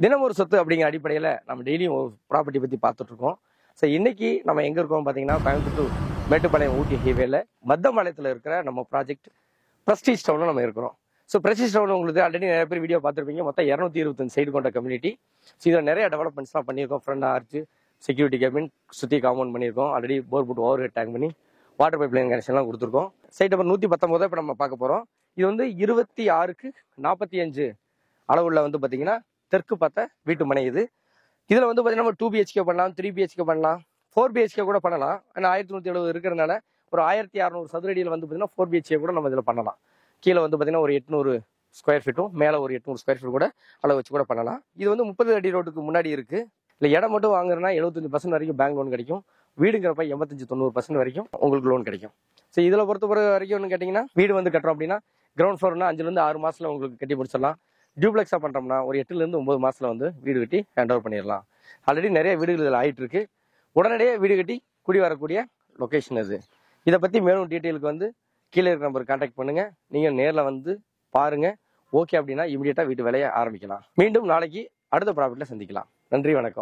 தினம் ஒரு சொத்து அப்படிங்கிற அடிப்படையில் நம்ம டெய்லியும் ஒரு ப்ராப்பர்ட்டி பற்றி பார்த்துட்டு இருக்கோம். ஸோ இன்னைக்கு நம்ம எங்கே இருக்கோம் பார்த்தீங்கன்னா, கோயம்புத்தூர் to மேட்டுப்பாளையம் ஊட்டி ஹைவேல மத்தம்பாளையத்தில் இருக்கிற நம்ம ப்ராஜெக்ட் பிரஸ்டீஜ் டவுனில் நம்ம இருக்கிறோம். ஸோ பிரஸ்டீஜ் டவுன் உங்களுக்கு ஆல்ரெடி நிறைய பேர் வீடியோ பார்த்துருப்பீங்க. மொத்தம் 225 சைடு கொண்ட கம்யூனிட்டி. ஸோ இதில் நிறைய டெவலப்மெண்ட்ஸ்லாம் பண்ணியிருக்கோம். ஃப்ரண்ட் ஆர்ச், செக்யூரிட்டி கேபின், சுற்றி காம்பவுண்ட் பண்ணியிருக்கோம். Already bore put overhead tank பண்ணி வாட்டர் பைப் லைன் கனெக்ஷன்லாம் கொடுத்துருக்கோம். சைட் நம்பர் 119 இப்போ நம்ம பார்க்க போகிறோம். இது வந்து 26க்கு 45 அளவுள்ள வந்து பார்த்தீங்கன்னா தெற்கு பார்த்த வீட்டு மனை. இதில் வந்து பார்த்தீங்கன்னா நம்ம 2 BHK பண்ணலாம், 3 BHK பண்ணலாம், 4 BHK கூட பண்ணலாம். ஆனால் 1170 இருக்கிறதுனால ஒரு 1600 சதுரடியில் வந்து பார்த்தீங்கன்னா 4 BHK கூட நம்ம இதில் பண்ணலாம். கீழே வந்து பார்த்தீங்கன்னா ஒரு 800 ஸ்கொயர் ஃபீட்டும் மேலே ஒரு 800 ஸ்கொயர் ஃபீட் கூட அளவு வச்சு கூட பண்ணலாம். இது வந்து 30 அடி ரோட்டுக்கு முன்னாடி இருக்குது. இல்லை இடம் மட்டும் வாங்குறதுனா 75% வரைக்கும் பேங்க் லோன் கிடைக்கும். வீடுங்கிறப்ப 85-90% வரைக்கும் உங்களுக்கு லோன் கிடைக்கும். ஸோ இதில் பொறுத்த வரைக்கும் கேட்டிங்கன்னா, வீடு வந்து கட்டுறோம் அப்படின்னா கிரவுண்ட் ஃப்ளோர்னா 5 6 மாதத்தில் உங்களுக்கு கட்டி முடிச்சிடலாம். டியூப்ளெக்ஸாக பண்ணுறோம்னா ஒரு 8 9 மாதத்தில் வந்து வீடு கட்டி ஹேண்ட் ஓவர் பண்ணிடலாம். ஆல்ரெடி நிறைய வீடுகள் இதில் ஆகிட்டு இருக்கு. உடனடியே வீடு கட்டி குடி வரக்கூடிய லொக்கேஷன் இது. இதை பற்றி மேலும் டீட்டெயிலுக்கு வந்து கீழே இருக்கிற நம்பருக்கு கான்டாக்ட் பண்ணுங்கள். நீங்கள் நேரில் வந்து பாருங்கள். ஓகே அப்படின்னா இமீடியட்டாக வீட்டு வேலையை ஆரம்பிக்கலாம். மீண்டும் நாளைக்கு அடுத்த ப்ராப்பர்ட்டியில் சந்திக்கலாம். நன்றி, வணக்கம்.